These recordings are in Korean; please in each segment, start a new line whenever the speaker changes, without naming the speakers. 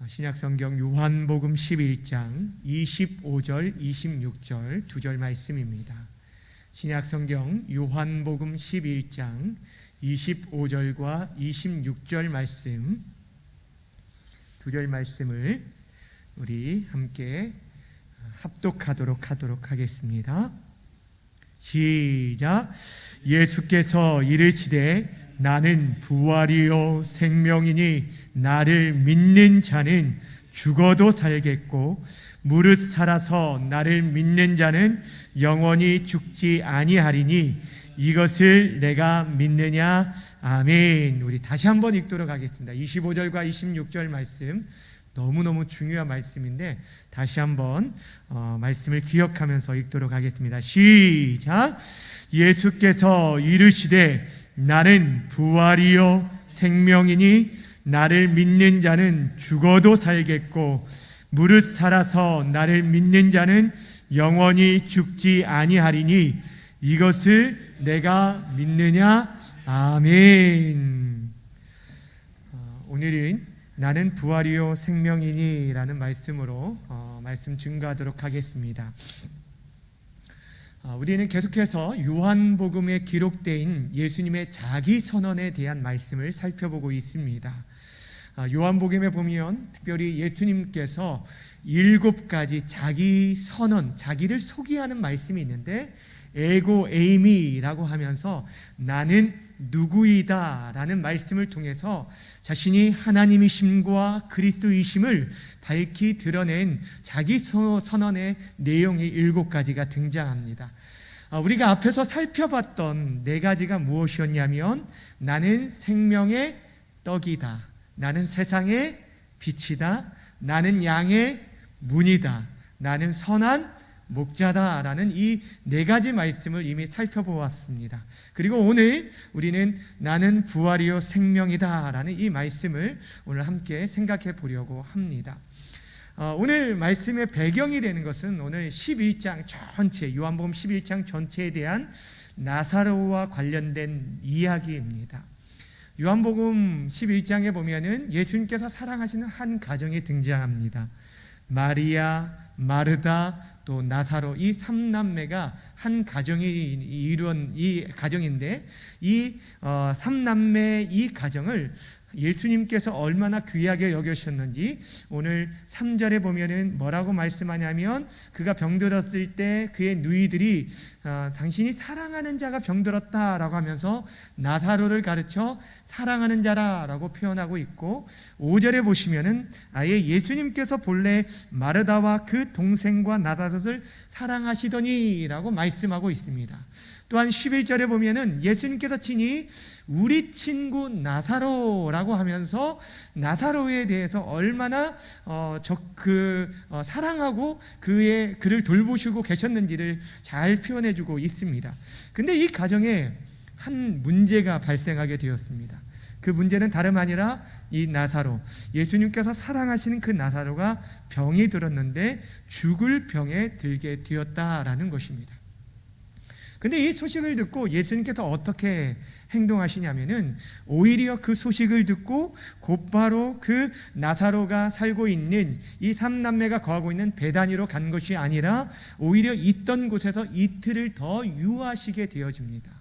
신약성경 요한복음 11장 25절 26절 두 절 말씀입니다. 신약성경 요한복음 11장 25절과 26절 말씀, 두 절 말씀을 우리 함께 합독하도록 하겠습니다. 시작. 예수께서 이르시되 나는 부활이요 생명이니 나를 믿는 자는 죽어도 살겠고 무릇 살아서 나를 믿는 자는 영원히 죽지 아니하리니 이것을 내가 믿느냐. 아멘. 우리 다시 한번 읽도록 하겠습니다. 25절과 26절 말씀 너무너무 중요한 말씀인데 다시 한번 말씀을 기억하면서 읽도록 하겠습니다. 시작. 예수께서 이르시되 나는 부활이요 생명이니 나를 믿는 자는 죽어도 살겠고 무릇 살아서 나를 믿는 자는 영원히 죽지 아니하리니 이것을 내가 믿느냐. 아멘. 오늘은 나는 부활이요 생명이니 라는 말씀으로 말씀 증거하도록 하겠습니다. 우리는 계속해서 요한복음에 기록된 예수님의 자기선언에 대한 말씀을 살펴보고 있습니다. 요한복음에 보면 특별히 예수님께서 7가지 자기선언, 자기를 소개하는 말씀이 있는데 에고 에이미라고 하면서 나는 누구이다 라는 말씀을 통해서 자신이 하나님이심과 그리스도이심을 밝히 드러낸 자기 선언의 내용이 7가지가 등장합니다. 우리가 앞에서 살펴봤던 4가지가 무엇이었냐면 나는 생명의 떡이다, 나는 세상의 빛이다, 나는 양의 문이다, 나는 선한 목자다라는 이 4가지 말씀을 이미 살펴보았습니다. 그리고 오늘 우리는 나는 부활이요 생명이다라는 이 말씀을 오늘 함께 생각해 보려고 합니다. 오늘 말씀의 배경이 되는 것은 오늘 11장 전체, 요한복음 11장 전체에 대한 나사로와 관련된 이야기입니다. 요한복음 11장에 보면은 예수님께서 사랑하시는 한 가정이 등장합니다. 마리아, 마르다, 또 나사로, 이 3남매가 한 가정이 이루어진 이 가정인데 이 3남매 이 가정을 예수님께서 얼마나 귀하게 여기셨는지 오늘 3절에 보면은 뭐라고 말씀하냐면 그가 병들었을 때 그의 누이들이 당신이 사랑하는 자가 병들었다라고 하면서 나사로를 가르쳐 사랑하는 자라라고 표현하고 있고 5절에 보시면은 아예 예수님께서 본래 마르다와 그 동생과 나사로를 사랑하시더니라고 말씀하고 있습니다. 또한 11절에 보면은 예수님께서 친히 우리 친구 나사로라고 하면서 나사로에 대해서 얼마나 사랑하고 그를 돌보시고 계셨는지를 잘 표현해주고 있습니다. 근데 이 가정에 한 문제가 발생하게 되었습니다. 그 문제는 다름 아니라 이 나사로, 예수님께서 사랑하시는 그 나사로가 병이 들었는데 죽을 병에 들게 되었다라는 것입니다. 근데 이 소식을 듣고 예수님께서 어떻게 행동하시냐면은 오히려 그 소식을 듣고 곧바로 그 나사로가 살고 있는 이 3남매가 거하고 있는 베다니로 간 것이 아니라 오히려 있던 곳에서 이틀을 더 유하시게 되어집니다.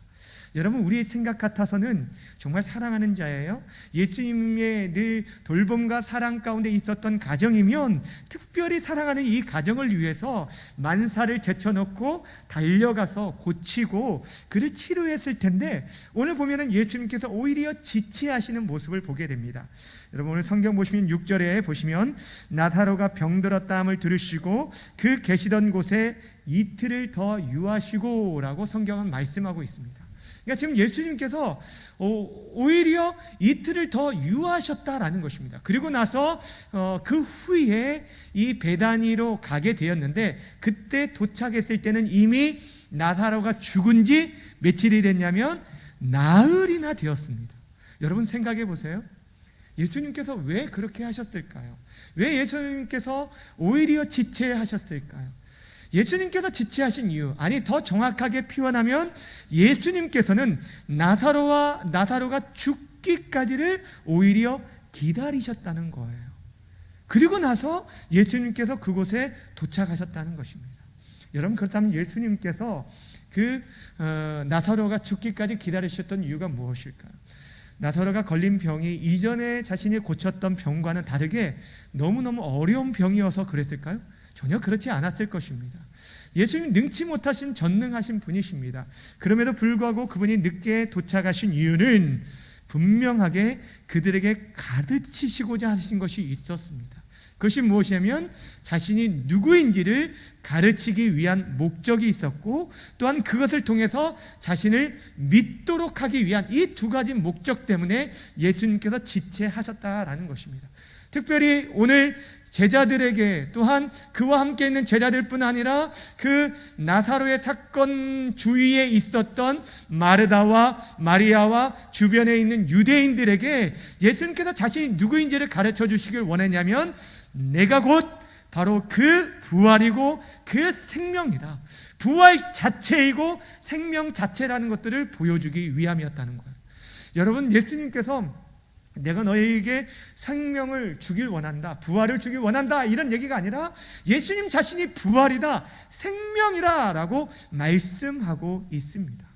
여러분, 우리의 생각 같아서는 정말 사랑하는 자예요. 예수님의 늘 돌봄과 사랑 가운데 있었던 가정이면 특별히 사랑하는 이 가정을 위해서 만사를 제쳐놓고 달려가서 고치고 그를 치료했을 텐데 오늘 보면은 예수님께서 오히려 지체하시는 모습을 보게 됩니다. 여러분, 오늘 성경 보시면 6절에 보시면 나사로가 병들었다함을 들으시고 그 계시던 곳에 이틀을 더 유하시고 라고 성경은 말씀하고 있습니다. 그러니까 지금 예수님께서 오히려 이틀을 더 유하셨다라는 것입니다. 그리고 나서 그 후에 이 베다니로 가게 되었는데 그때 도착했을 때는 이미 나사로가 죽은 지 며칠이 됐냐면 나흘이나 되었습니다. 여러분 생각해 보세요. 예수님께서 왜 그렇게 하셨을까요? 왜 예수님께서 오히려 지체하셨을까요? 예수님께서 지체하신 이유, 아니 더 정확하게 표현하면 예수님께서는 나사로가 죽기까지를 오히려 기다리셨다는 거예요. 그리고 나서 예수님께서 그곳에 도착하셨다는 것입니다. 여러분, 그렇다면 예수님께서 나사로가 죽기까지 기다리셨던 이유가 무엇일까요? 나사로가 걸린 병이 이전에 자신이 고쳤던 병과는 다르게 너무너무 어려운 병이어서 그랬을까요? 전혀 그렇지 않았을 것입니다. 예수님 능치 못하신 전능하신 분이십니다. 그럼에도 불구하고 그분이 늦게 도착하신 이유는 분명하게 그들에게 가르치시고자 하신 것이 있었습니다. 그것이 무엇이냐면 자신이 누구인지를 가르치기 위한 목적이 있었고, 또한 그것을 통해서 자신을 믿도록 하기 위한 이 두 가지 목적 때문에 예수님께서 지체하셨다라는 것입니다. 특별히 오늘 제자들에게, 또한 그와 함께 있는 제자들뿐 아니라 그 나사로의 사건 주위에 있었던 마르다와 마리아와 주변에 있는 유대인들에게 예수님께서 자신이 누구인지를 가르쳐 주시길 원했냐면, 내가 곧 바로 그 부활이고 그 생명이다, 부활 자체이고 생명 자체라는 것들을 보여주기 위함이었다는 거예요. 여러분, 예수님께서 내가 너희에게 생명을 주길 원한다, 부활을 주길 원한다, 이런 얘기가 아니라 예수님 자신이 부활이다, 생명이라 라고 말씀하고 있습니다.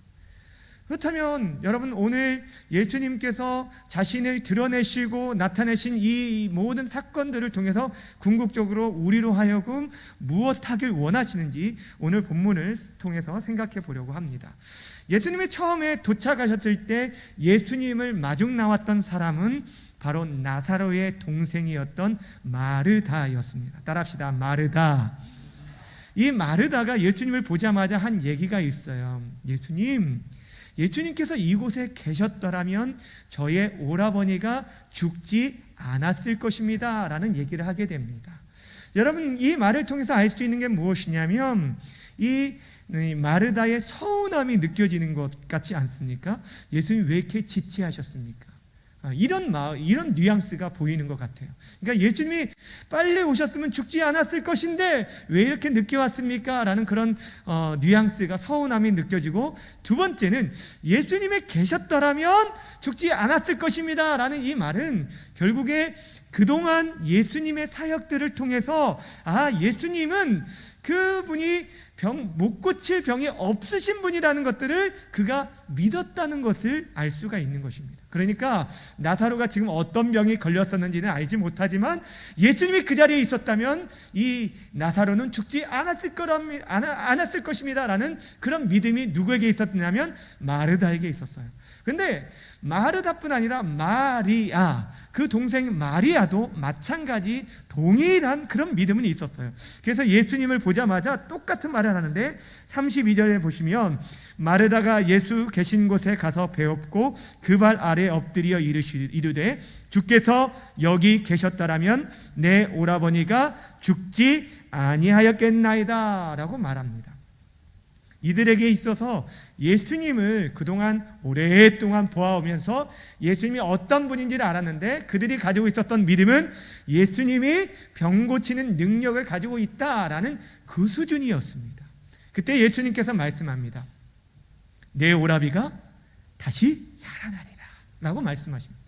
그렇다면 여러분, 오늘 예수님께서 자신을 드러내시고 나타내신 이 모든 사건들을 통해서 궁극적으로 우리로 하여금 무엇 하길 원하시는지 오늘 본문을 통해서 생각해 보려고 합니다. 예수님이 처음에 도착하셨을 때 예수님을 마중 나왔던 사람은 바로 나사로의 동생이었던 마르다였습니다. 따라합시다. 마르다. 이 마르다가 예수님을 보자마자 한 얘기가 있어요. 예수님께서 이곳에 계셨더라면 저의 오라버니가 죽지 않았을 것입니다 라는 얘기를 하게 됩니다. 여러분, 이 말을 통해서 알 수 있는 게 무엇이냐면, 이 마르다의 서운함이 느껴지는 것 같지 않습니까? 예수님이 왜 이렇게 지체하셨습니까? 이런 뉘앙스가 보이는 것 같아요. 그러니까 예수님이 빨리 오셨으면 죽지 않았을 것인데 왜 이렇게 늦게 왔습니까? 라는 그런 뉘앙스가, 서운함이 느껴지고, 두 번째는 예수님이 계셨더라면 죽지 않았을 것입니다 라는 이 말은 결국에 그동안 예수님의 사역들을 통해서 예수님은 그분이 못 고칠 병이 없으신 분이라는 것들을 그가 믿었다는 것을 알 수가 있는 것입니다. 그러니까 나사로가 지금 어떤 병이 걸렸었는지는 알지 못하지만 예수님이 그 자리에 있었다면 이 나사로는 죽지 않았을 것입니다 라는 그런 믿음이 누구에게 있었냐면 마르다에게 있었어요. 근데 마르다뿐 아니라 마리아, 그 동생 마리아도 마찬가지 동일한 그런 믿음은 있었어요. 그래서 예수님을 보자마자 똑같은 말을 하는데, 32절에 보시면 마르다가 예수 계신 곳에 가서 배웠고 그 발 아래 엎드려 이르되 주께서 여기 계셨더라면 내 오라버니가 죽지 아니하였겠나이다 라고 말합니다. 이들에게 있어서 예수님을 그동안 오랫동안 보아오면서 예수님이 어떤 분인지를 알았는데, 그들이 가지고 있었던 믿음은 예수님이 병 고치는 능력을 가지고 있다라는 그 수준이었습니다. 그때 예수님께서 말씀합니다. 내 오라비가 다시 살아나리라 라고 말씀하십니다.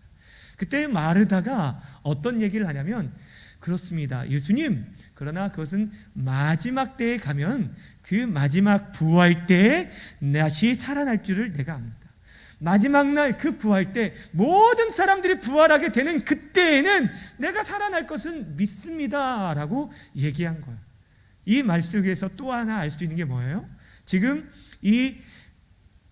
그때 마르다가 어떤 얘기를 하냐면, 그렇습니다, 예수님, 그러나 그것은 마지막 때에 가면 그 마지막 부활 때에 다시 살아날 줄을 내가 압니다. 마지막 날 그 부활 때 모든 사람들이 부활하게 되는 그때에는 내가 살아날 것은 믿습니다 라고 얘기한 거예요. 이 말 속에서 또 하나 알 수 있는 게 뭐예요? 지금 이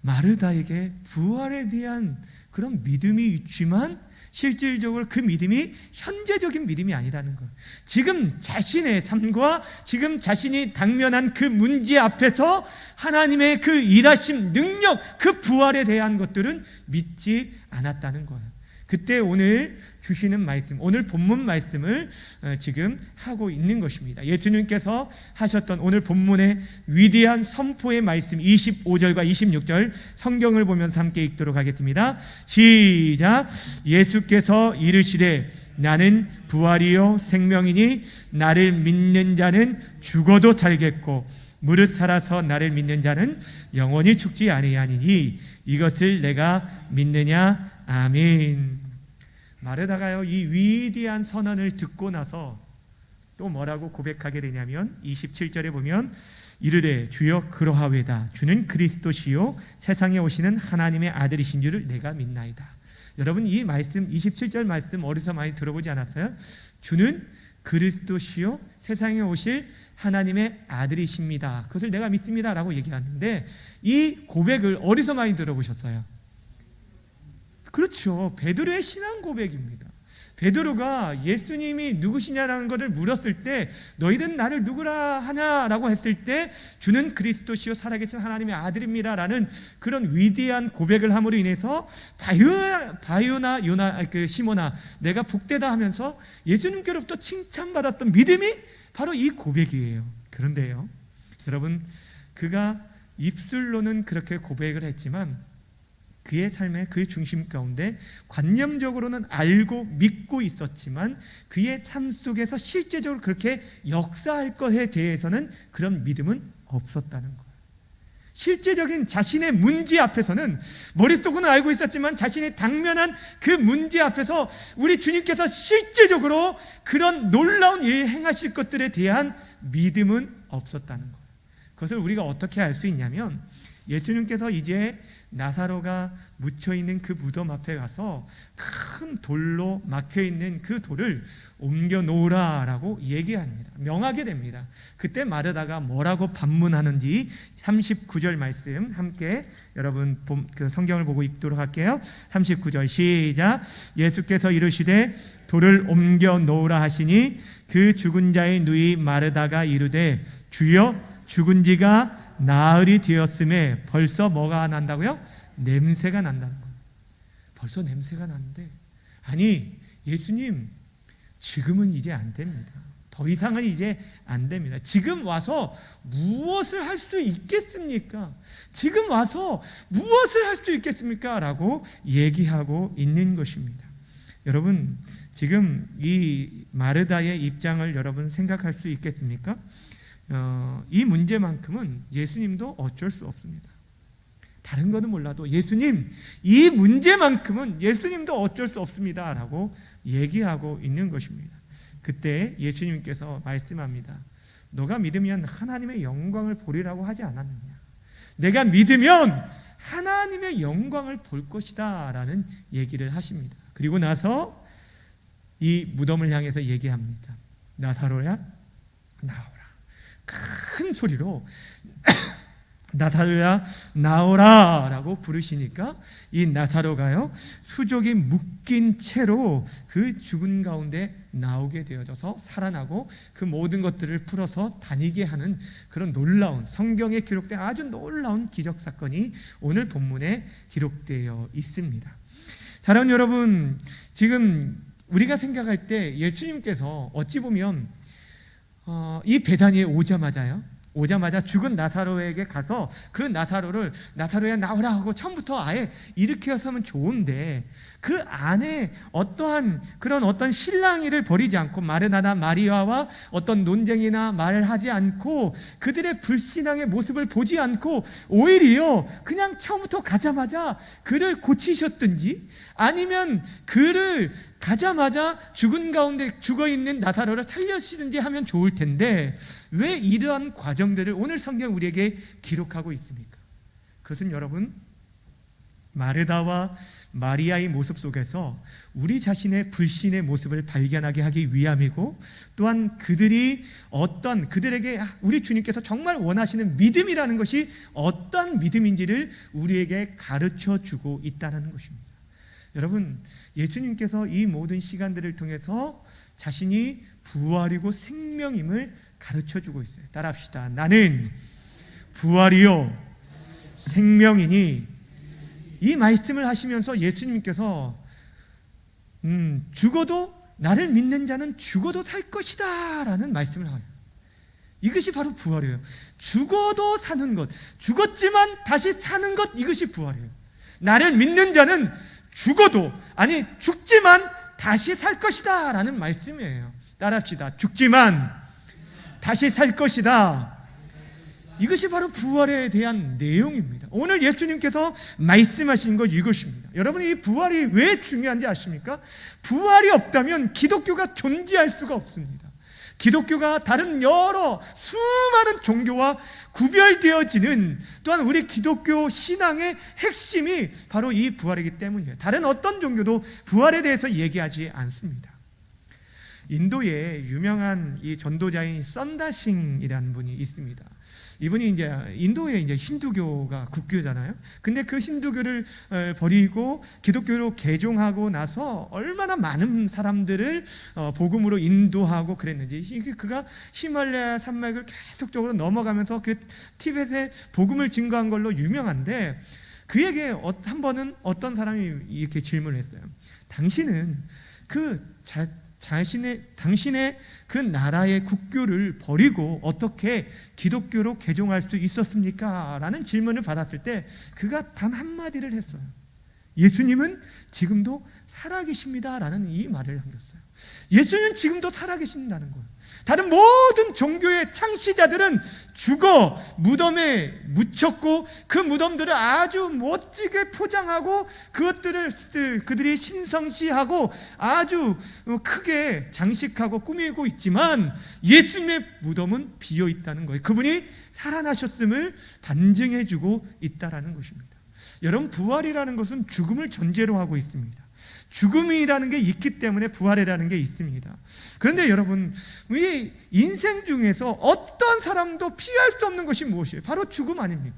마르다에게 부활에 대한 그런 믿음이 있지만 실질적으로 그 믿음이 현재적인 믿음이 아니라는 거예요. 지금 자신의 삶과 지금 자신이 당면한 그 문제 앞에서 하나님의 그 일하심 능력, 그 부활에 대한 것들은 믿지 않았다는 거예요. 그때 오늘 주시는 말씀, 오늘 본문 말씀을 지금 하고 있는 것입니다. 예수님께서 하셨던 오늘 본문의 위대한 선포의 말씀 25절과 26절 성경을 보면서 함께 읽도록 하겠습니다. 시작. 예수께서 이르시되 나는 부활이요 생명이니 나를 믿는 자는 죽어도 살겠고 무릇 살아서 나를 믿는 자는 영원히 죽지 아니하니니 이것을 내가 믿느냐. 아멘. 마르다가요, 이 위대한 선언을 듣고 나서 또 뭐라고 고백하게 되냐면 27절에 보면 이르되 주여 그러하외다. 주는 그리스도시요 세상에 오시는 하나님의 아들이신 줄을 내가 믿나이다. 여러분 이 말씀 27절 말씀 어디서 많이 들어보지 않았어요? 주는 그리스도시요 세상에 오실 하나님의 아들이십니다. 그것을 내가 믿습니다 라고 얘기하는데 이 고백을 어디서 많이 들어보셨어요? 그렇죠. 베드로의 신앙 고백입니다. 베드로가 예수님이 누구시냐라는 것을 물었을 때 너희는 나를 누구라 하냐라고 했을 때 주는 그리스도시요 살아계신 하나님의 아들입니다 라는 그런 위대한 고백을 함으로 인해서 바요나 요나 시모나 내가 복되다 하면서 예수님께로부터 칭찬받았던 믿음이 바로 이 고백이에요. 그런데요 여러분 그가 입술로는 그렇게 고백을 했지만 그의 삶의 그의 중심 가운데 관념적으로는 알고 믿고 있었지만 그의 삶 속에서 실제적으로 그렇게 역사할 것에 대해서는 그런 믿음은 없었다는 거예요. 실제적인 자신의 문제 앞에서는 머릿속으로는 알고 있었지만 자신이 당면한 그 문제 앞에서 우리 주님께서 실제적으로 그런 놀라운 일 행하실 것들에 대한 믿음은 없었다는 거예요. 그것을 우리가 어떻게 알 수 있냐면 예수님께서 이제 나사로가 묻혀있는 그 무덤 앞에 가서 큰 돌로 막혀있는 그 돌을 옮겨 놓으라 라고 얘기합니다. 명하게 됩니다. 그때 마르다가 뭐라고 반문하는지 39절 말씀 함께 여러분 그 성경을 보고 읽도록 할게요. 39절 시작. 예수께서 이르시되 돌을 옮겨 놓으라 하시니 그 죽은 자의 누이 마르다가 이르되 주여 죽은 지가 나흘이 되었음에 벌써 뭐가 난다고요? 냄새가 난다는 거예요. 벌써 냄새가 나는데 아니 예수님 지금은 이제 안 됩니다. 더 이상은 이제 안 됩니다. 지금 와서 무엇을 할 수 있겠습니까? 지금 와서 무엇을 할 수 있겠습니까? 라고 얘기하고 있는 것입니다. 여러분 지금 이 마르다의 입장을 여러분 생각할 수 있겠습니까? 이 문제만큼은 예수님도 어쩔 수 없습니다. 다른 거는 몰라도 예수님 이 문제만큼은 예수님도 어쩔 수 없습니다 라고 얘기하고 있는 것입니다. 그때 예수님께서 말씀합니다. 너가 믿으면 하나님의 영광을 보리라고 하지 않았느냐. 내가 믿으면 하나님의 영광을 볼 것이다 라는 얘기를 하십니다. 그리고 나서 이 무덤을 향해서 얘기합니다. 나사로야 나오라. 큰 소리로 나사로야 나오라 라고 부르시니까 이 나사로가요 수족이 묶인 채로 그 죽은 가운데 나오게 되어져서 살아나고 그 모든 것들을 풀어서 다니게 하는 그런 놀라운 성경에 기록된 아주 놀라운 기적 사건이 오늘 본문에 기록되어 있습니다. 사랑하는 여러분, 지금 우리가 생각할 때 예수님께서 어찌 보면 이 베다니에 오자마자 죽은 나사로에게 가서 그 나사로야 나오라 하고 처음부터 아예 일으켜서면 좋은데 그 안에 어떤 실랑이를 벌이지 않고 마르다나 마리아와 어떤 논쟁이나 말을 하지 않고 그들의 불신앙의 모습을 보지 않고 오히려 그냥 처음부터 가자마자 그를 고치셨든지 아니면 그를 가자마자 죽은 가운데 죽어있는 나사로를 살려주시든지 하면 좋을 텐데 왜 이러한 과정들을 오늘 성경 우리에게 기록하고 있습니까? 그것은 여러분 마르다와 마리아의 모습 속에서 우리 자신의 불신의 모습을 발견하게 하기 위함이고 또한 그들에게 우리 주님께서 정말 원하시는 믿음이라는 것이 어떤 믿음인지를 우리에게 가르쳐주고 있다는 것입니다. 여러분 예수님께서 이 모든 시간들을 통해서 자신이 부활이고 생명임을 가르쳐주고 있어요. 따라합시다. 나는 부활이요 생명이니 이 말씀을 하시면서 예수님께서 죽어도 나를 믿는 자는 죽어도 살 것이다 라는 말씀을 하요. 이것이 바로 부활이에요. 죽어도 사는 것, 죽었지만 다시 사는 것, 이것이 부활이에요. 나를 믿는 자는 죽지만 다시 살 것이다 라는 말씀이에요. 따라합시다. 죽지만 다시 살 것이다. 이것이 바로 부활에 대한 내용입니다. 오늘 예수님께서 말씀하신 것 이것입니다. 여러분 이 부활이 왜 중요한지 아십니까? 부활이 없다면 기독교가 존재할 수가 없습니다. 기독교가 다른 여러 수많은 종교와 구별되어지는, 또한 우리 기독교 신앙의 핵심이 바로 이 부활이기 때문이에요. 다른 어떤 종교도 부활에 대해서 얘기하지 않습니다. 인도에 유명한 이 전도자인 썬다싱이라는 분이 있습니다. 이분이 이제 인도에 이제 힌두교가 국교잖아요. 근데 그 힌두교를 버리고 기독교로 개종하고 나서 얼마나 많은 사람들을 복음으로 인도하고 그랬는지, 그가 히말라야 산맥을 계속적으로 넘어가면서 그 티벳에 복음을 증거한 걸로 유명한데, 그에게 한 번은 어떤 사람이 이렇게 질문을 했어요. 당신은 당신의 그 나라의 국교를 버리고 어떻게 기독교로 개종할 수 있었습니까? 라는 질문을 받았을 때 그가 단 한마디를 했어요. 예수님은 지금도 살아계십니다 라는 이 말을 남겼어요. 예수님은 지금도 살아계신다는 거예요. 다른 모든 종교의 창시자들은 죽어 무덤에 묻혔고 그 무덤들을 아주 멋지게 포장하고 그들이 신성시하고 아주 크게 장식하고 꾸미고 있지만, 예수님의 무덤은 비어 있다는 거예요. 그분이 살아나셨음을 반증해주고 있다는 것입니다. 여러분, 부활이라는 것은 죽음을 전제로 하고 있습니다. 죽음이라는 게 있기 때문에 부활이라는 게 있습니다. 그런데 여러분, 우리 인생 중에서 어떤 사람도 피할 수 없는 것이 무엇이에요? 바로 죽음 아닙니까?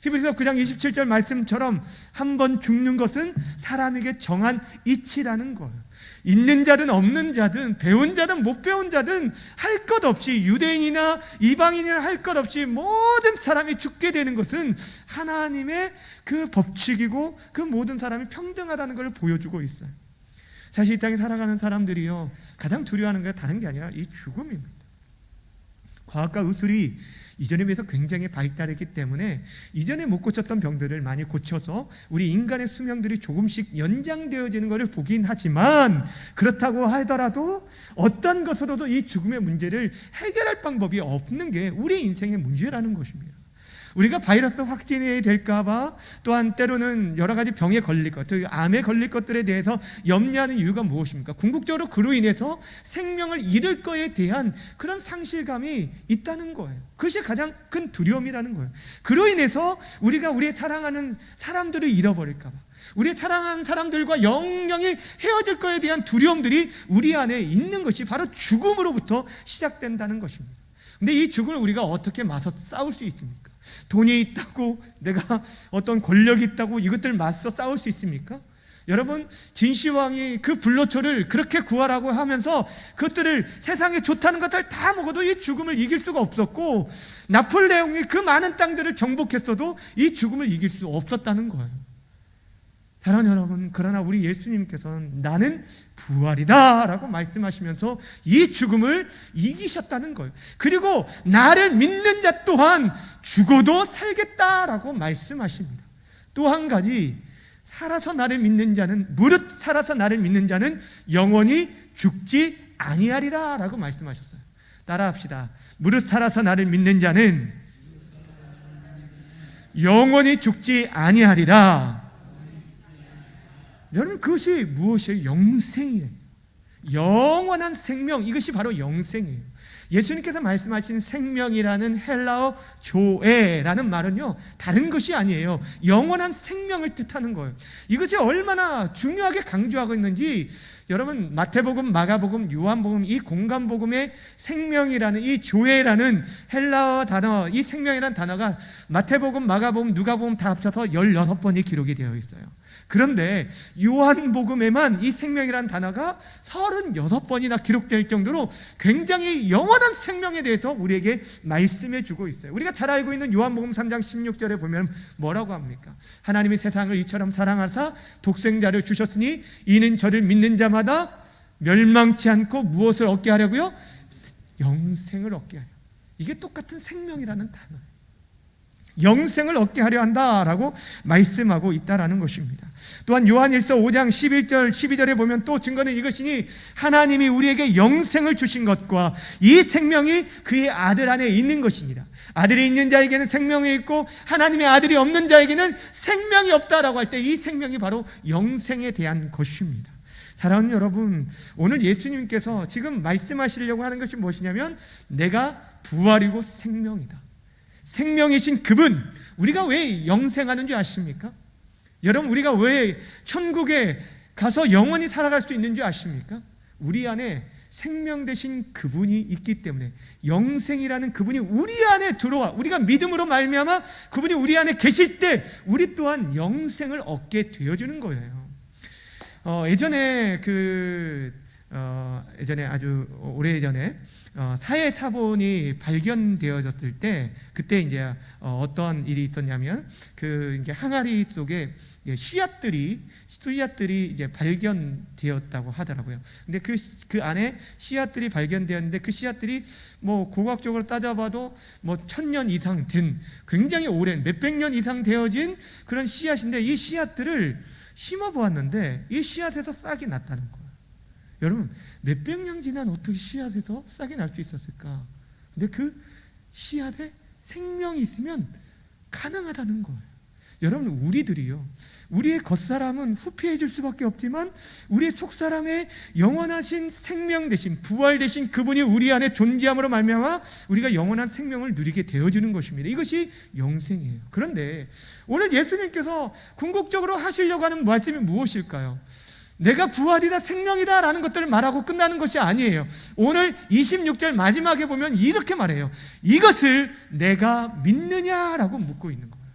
히브리서 9장 27절 말씀처럼 한 번 죽는 것은 사람에게 정한 이치라는 거예요. 있는 자든 없는 자든 배운 자든 못 배운 자든 할 것 없이, 유대인이나 이방인이나 할 것 없이 모든 사람이 죽게 되는 것은 하나님의 그 법칙이고 그 모든 사람이 평등하다는 걸 보여주고 있어요. 사실 이 땅에 살아가는 사람들이요, 가장 두려워하는 게 다른 게 아니라 이 죽음입니다. 과학과 의술이 이전에 비해서 굉장히 발달했기 때문에 이전에 못 고쳤던 병들을 많이 고쳐서 우리 인간의 수명들이 조금씩 연장되어지는 것을 보긴 하지만, 그렇다고 하더라도 어떤 것으로도 이 죽음의 문제를 해결할 방법이 없는 게 우리 인생의 문제라는 것입니다. 우리가 바이러스 확진이 될까봐, 또한 때로는 여러 가지 병에 걸릴 것, 암에 걸릴 것들에 대해서 염려하는 이유가 무엇입니까? 궁극적으로 그로 인해서 생명을 잃을 거에 대한 그런 상실감이 있다는 거예요. 그것이 가장 큰 두려움이라는 거예요. 그로 인해서 우리가 우리의 사랑하는 사람들을 잃어버릴까봐, 우리의 사랑하는 사람들과 영영이 헤어질 거에 대한 두려움들이 우리 안에 있는 것이 바로 죽음으로부터 시작된다는 것입니다. 근데 이 죽음을 우리가 어떻게 맞서 싸울 수 있습니까? 돈이 있다고, 내가 어떤 권력이 있다고 이것들 맞서 싸울 수 있습니까? 여러분, 진시황이 그 불로초를 그렇게 구하라고 하면서 그것들을, 세상에 좋다는 것들 다 먹어도 이 죽음을 이길 수가 없었고, 나폴레옹이 그 많은 땅들을 정복했어도 이 죽음을 이길 수 없었다는 거예요. 사랑하는 여러분, 그러나 우리 예수님께서는 나는 부활이다 라고 말씀하시면서 이 죽음을 이기셨다는 거예요. 그리고 나를 믿는 자 또한 죽어도 살겠다라고 말씀하십니다. 또 한 가지, 살아서 나를 믿는 자는, 무릇 살아서 나를 믿는 자는 영원히 죽지 아니하리라 라고 말씀하셨어요. 따라합시다. 무릇 살아서 나를 믿는 자는 영원히 죽지 아니하리라. 여러분, 그것이 무엇이에요? 영생이에요. 영원한 생명, 이것이 바로 영생이에요. 예수님께서 말씀하신 생명이라는 헬라어 조에라는 말은요, 다른 것이 아니에요. 영원한 생명을 뜻하는 거예요. 이것이 얼마나 중요하게 강조하고 있는지, 여러분, 마태복음, 마가복음, 요한복음, 이 공간복음의 생명이라는 이 조에라는 헬라어 단어, 이 생명이라는 단어가 마태복음, 마가복음, 누가복음 다 합쳐서 16번이 기록이 되어 있어요. 그런데 요한복음에만 이 생명이라는 단어가 36번이나 기록될 정도로 굉장히 영원한 생명에 대해서 우리에게 말씀해 주고 있어요. 우리가 잘 알고 있는 요한복음 3장 16절에 보면 뭐라고 합니까? 하나님이 세상을 이처럼 사랑하사 독생자를 주셨으니 이는 저를 믿는 자마다 멸망치 않고 무엇을 얻게 하려고요? 영생을 얻게 하려. 이게 똑같은 생명이라는 단어예요. 영생을 얻게 하려 한다라고 말씀하고 있다라는 것입니다. 또한 요한일서 5장 11절 12절에 보면 또 증거는 이것이니 하나님이 우리에게 영생을 주신 것과 이 생명이 그의 아들 안에 있는 것이니라. 아들이 있는 자에게는 생명이 있고 하나님의 아들이 없는 자에게는 생명이 없다라고 할 때 이 생명이 바로 영생에 대한 것입니다. 사랑하는 여러분, 오늘 예수님께서 지금 말씀하시려고 하는 것이 무엇이냐면 내가 부활이고 생명이다. 생명이신 그분, 우리가 왜 영생하는 줄 아십니까? 여러분, 우리가 왜 천국에 가서 영원히 살아갈 수 있는 줄 아십니까? 우리 안에 생명 되신 그분이 있기 때문에, 영생이라는 그분이 우리 안에 들어와 우리가 믿음으로 말미암아 그분이 우리 안에 계실 때 우리 또한 영생을 얻게 되어주는 거예요. 예전에 아주 오래전에 사해 사본이 발견되어졌을 때, 그때 이제 어떤 일이 있었냐면 이제 항아리 속에 씨앗들이 이제 발견되었다고 하더라고요. 근데 그 안에 씨앗들이 발견되었는데 그 씨앗들이 뭐 고고학적으로 따져봐도 뭐 1000년 이상 된, 굉장히 오랜, 몇백 년 이상 되어진 그런 씨앗인데, 이 씨앗들을 심어 보았는데 이 씨앗에서 싹이 났다는 거예요. 여러분, 몇백 년 지난 어떻게 씨앗에서 싹이 날 수 있었을까? 근데 그 씨앗에 생명이 있으면 가능하다는 거예요. 여러분, 우리의 겉사람은 후피해질 수밖에 없지만 우리의 속사람의 영원하신 생명 되신, 부활 되신 그분이 우리 안에 존재함으로 말미암아 우리가 영원한 생명을 누리게 되어지는 것입니다. 이것이 영생이에요. 그런데 오늘 예수님께서 궁극적으로 하시려고 하는 말씀이 무엇일까요? 내가 부활이다, 생명이다 라는 것들을 말하고 끝나는 것이 아니에요. 오늘 26절 마지막에 보면 이렇게 말해요. 이것을 내가 믿느냐라고 묻고 있는 거예요.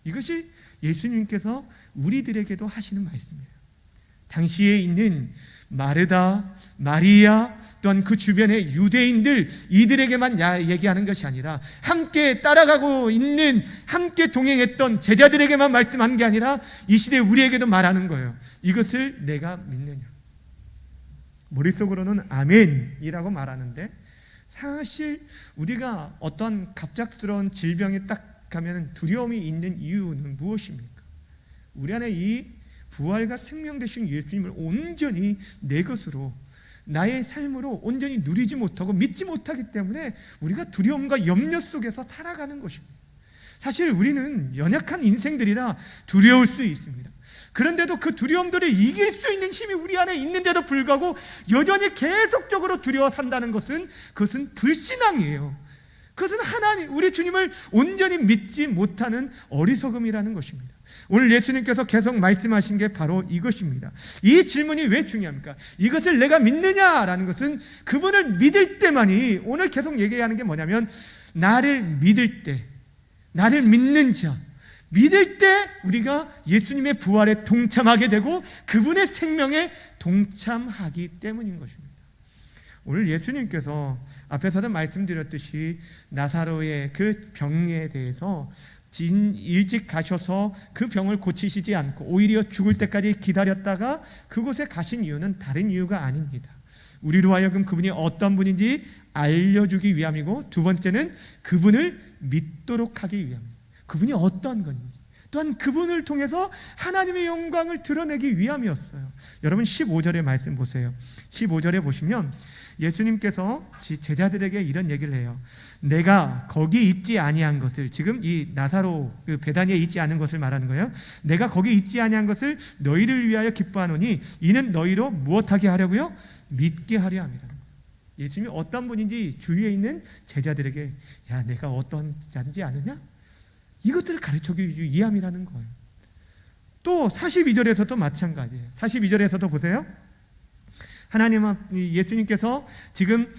이것이 예수님께서 우리들에게도 하시는 말씀이에요. 당시에 있는 마르다, 마리아, 또한 그 주변의 유대인들, 이들에게만 얘기하는 것이 아니라 함께 따라가고 있는, 함께 동행했던 제자들에게만 말씀하는 게 아니라 이 시대 우리에게도 말하는 거예요. 이것을 내가 믿느냐. 머릿속으로는 아멘이라고 말하는데, 사실 우리가 어떤 갑작스러운 질병에 딱 가면 두려움이 있는 이유는 무엇입니까? 우리 안에 이 부활과 생명 되신 예수님을 온전히 내 것으로, 나의 삶으로 온전히 누리지 못하고 믿지 못하기 때문에 우리가 두려움과 염려 속에서 살아가는 것입니다. 사실 우리는 연약한 인생들이라 두려울 수 있습니다. 그런데도 그 두려움들을 이길 수 있는 힘이 우리 안에 있는데도 불구하고 여전히 계속적으로 두려워 산다는 것은, 그것은 불신앙이에요. 그것은 하나님, 우리 주님을 온전히 믿지 못하는 어리석음이라는 것입니다. 오늘 예수님께서 계속 말씀하신 게 바로 이것입니다. 이 질문이 왜 중요합니까? 이것을 내가 믿느냐라는 것은 그분을 믿을 때만이, 오늘 계속 얘기하는 게 뭐냐면, 나를 믿을 때, 나를 믿는 자, 믿을 때 우리가 예수님의 부활에 동참하게 되고 그분의 생명에 동참하기 때문인 것입니다. 오늘 예수님께서 앞에서도 말씀드렸듯이 나사로의 그 병에 대해서 일찍 가셔서 그 병을 고치시지 않고 오히려 죽을 때까지 기다렸다가 그곳에 가신 이유는 다른 이유가 아닙니다. 우리로 하여금 그분이 어떤 분인지 알려주기 위함이고, 두 번째는 그분을 믿도록 하기 위함입니다. 그분이 어떤 건지, 또한 그분을 통해서 하나님의 영광을 드러내기 위함이었어요. 여러분 15절의 말씀 보세요. 15절에 보시면 예수님께서 제자들에게 이런 얘기를 해요. 내가 거기 있지 아니한 것을, 지금 이 나사로 베다니에 있지 않은 것을 말하는 거예요. 내가 거기 있지 아니한 것을 너희를 위하여 기뻐하노니 이는 너희로 무엇하게 하려고요? 믿게 하려 함이라는 거예요. 예수님이 어떤 분인지 주위에 있는 제자들에게, 야, 내가 어떤 자인지 아느냐? 이것들을 가르쳐주기 위함이라는 거예요. 또 42절에서도 마찬가지예요. 42절에서도 보세요. 예수님께서 지금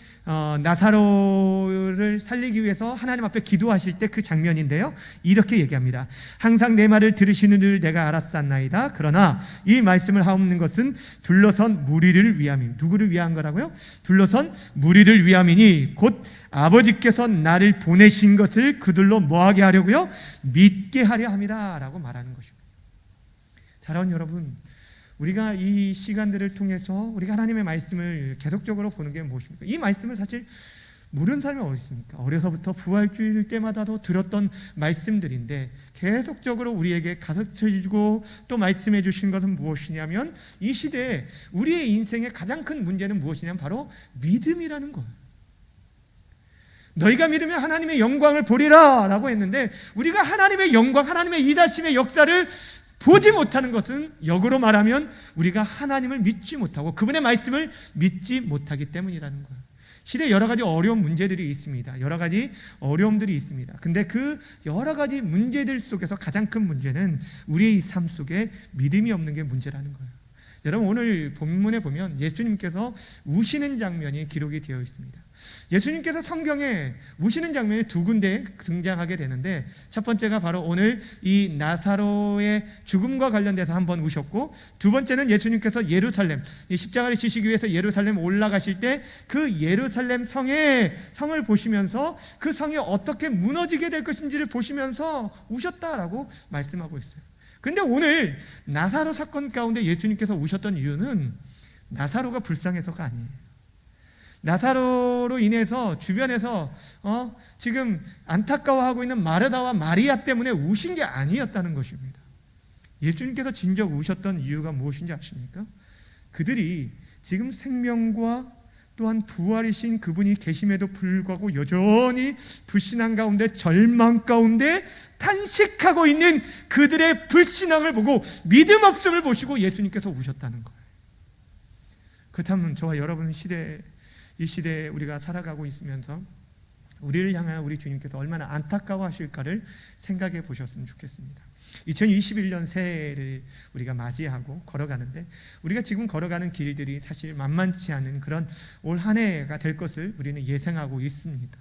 나사로를 살리기 위해서 하나님 앞에 기도하실 때 그 장면인데요, 이렇게 얘기합니다. 항상 내 말을 들으시는 줄 내가 알았사나이다. 그러나 이 말씀을 하옵는 것은 둘러선 무리를 위함이니. 누구를 위한 거라고요? 둘러선 무리를 위함이니 곧 아버지께서 나를 보내신 것을 그들로 뭐하게 하려고요? 믿게 하려 함이다 라고 말하는 것입니다. 사랑하는 여러분, 우리가 이 시간들을 통해서 우리가 하나님의 말씀을 계속적으로 보는 게 무엇입니까? 이 말씀을 사실 모르는 사람이 어디 있습니까? 어려서부터 부활주일 때마다도 들었던 말씀들인데, 계속적으로 우리에게 가르쳐주고 또 말씀해 주신 것은 무엇이냐면, 이 시대에 우리의 인생의 가장 큰 문제는 무엇이냐면 바로 믿음이라는 거예요. 너희가 믿으면 하나님의 영광을 보리라 라고 했는데, 우리가 하나님의 영광, 하나님의 이다심의 역사를 보지 못하는 것은 역으로 말하면 우리가 하나님을 믿지 못하고 그분의 말씀을 믿지 못하기 때문이라는 거예요. 시대에 여러 가지 어려운 문제들이 있습니다. 여러 가지 어려움들이 있습니다. 근데 그 여러 가지 문제들 속에서 가장 큰 문제는 우리의 삶 속에 믿음이 없는 게 문제라는 거예요. 여러분, 오늘 본문에 보면 예수님께서 우시는 장면이 기록이 되어 있습니다. 예수님께서 성경에 우시는 장면이 두 군데 등장하게 되는데, 첫 번째가 바로 오늘 이 나사로의 죽음과 관련돼서 한번 우셨고, 두 번째는 예수님께서 예루살렘, 십자가를 지시기 위해서 예루살렘 올라가실 때 그 예루살렘 성을 보시면서 그 성이 어떻게 무너지게 될 것인지를 보시면서 우셨다라고 말씀하고 있어요. 근데 오늘 나사로 사건 가운데 예수님께서 우셨던 이유는 나사로가 불쌍해서가 아니에요. 나사로로 인해서 주변에서 지금 안타까워하고 있는 마르다와 마리아 때문에 우신 게 아니었다는 것입니다. 예수님께서 진정 우셨던 이유가 무엇인지 아십니까? 그들이 지금 생명과 또한 부활이신 그분이 계심에도 불구하고 여전히 불신앙 가운데, 절망 가운데 탄식하고 있는 그들의 불신앙을 보고 믿음 없음을 보시고 예수님께서 우셨다는 거예요. 그렇다면 저와 여러분 이 시대에 우리가 살아가고 있으면서 우리를 향한 우리 주님께서 얼마나 안타까워하실까를 생각해 보셨으면 좋겠습니다. 2021년 새해를 우리가 맞이하고 걸어가는데, 우리가 지금 걸어가는 길들이 사실 만만치 않은 그런 올 한 해가 될 것을 우리는 예상하고 있습니다.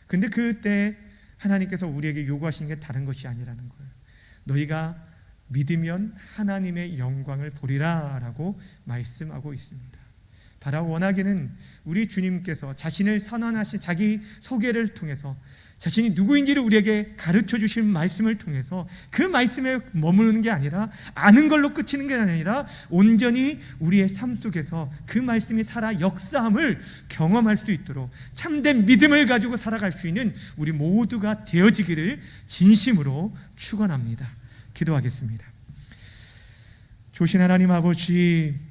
근데 그때 하나님께서 우리에게 요구하시는 게 다른 것이 아니라는 거예요. 너희가 믿으면 하나님의 영광을 보리라 라고 말씀하고 있습니다. 바로 원하기는 우리 주님께서 자신을 선언하신 자기 소개를 통해서 자신이 누구인지를 우리에게 가르쳐 주신 말씀을 통해서 그 말씀에 머무르는 게 아니라, 아는 걸로 그치는 게 아니라 온전히 우리의 삶 속에서 그 말씀이 살아 역사함을 경험할 수 있도록 참된 믿음을 가지고 살아갈 수 있는 우리 모두가 되어지기를 진심으로 축원합니다. 기도하겠습니다. 조신 하나님 아버지,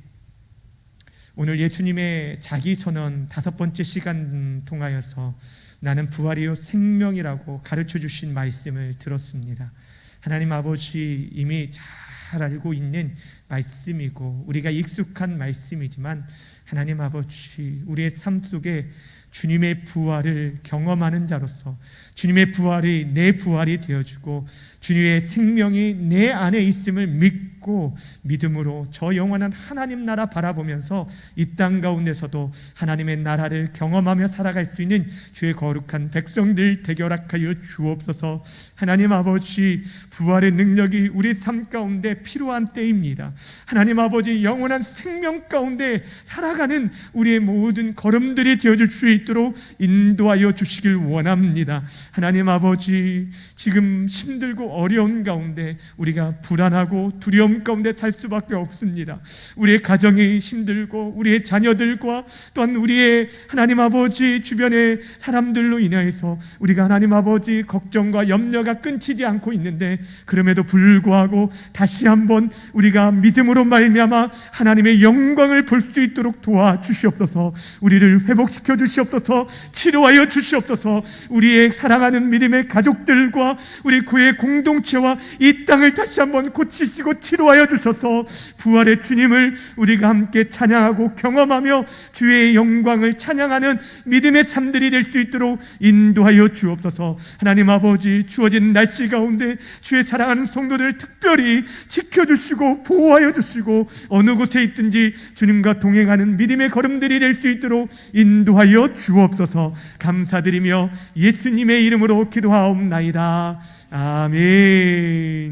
오늘 예수님의 자기 선언 5번째 시간 통하여서 나는 부활이요 생명이라고 가르쳐 주신 말씀을 들었습니다. 하나님 아버지, 이미 잘 알고 있는 말씀이고 우리가 익숙한 말씀이지만, 하나님 아버지, 우리의 삶 속에 주님의 부활을 경험하는 자로서 주님의 부활이 내 부활이 되어주고 주님의 생명이 내 안에 있음을 믿고 믿음으로 저 영원한 하나님 나라 바라보면서 이 땅 가운데서도 하나님의 나라를 경험하며 살아갈 수 있는 주의 거룩한 백성들 되게 허락하여 주옵소서. 하나님 아버지, 부활의 능력이 우리 삶 가운데 필요한 때입니다. 하나님 아버지, 영원한 생명 가운데 살아가는 우리의 모든 걸음들이 되어줄 수 있도록 인도하여 주시길 원합니다. 하나님 아버지, 지금 힘들고 어려운 가운데 우리가 불안하고 두려움 가운데 살 수밖에 없습니다. 우리의 가정이 힘들고 우리의 자녀들과 또한 우리의 하나님 아버지 주변의 사람들로 인해서 우리가 하나님 아버지 걱정과 염려가 끊이지 않고 있는데, 그럼에도 불구하고 다시 한번 우리가 믿음으로 말미암아 하나님의 영광을 볼 수 있도록 도와주시옵소서. 우리를 회복시켜 주시옵소서. 치료하여 주시옵소서. 우리의 사랑하는 믿음의 가족들과 우리 교회 공동체와 이 땅을 다시 한번 고치시고 치료하여 주셔서 부활의 주님을 우리가 함께 찬양하고 경험하며 주의 영광을 찬양하는 믿음의 삶들이 될 수 있도록 인도하여 주옵소서. 하나님 아버지, 주어진 날씨 가운데 주의 사랑하는 성도들을 특별히 지켜주시고 보호하여 주시고 어느 곳에 있든지 주님과 동행하는 믿음의 걸음들이 될 수 있도록 인도하여 주옵소서. 감사드리며 예수님의 이름으로 기도하옵나이다. 아멘.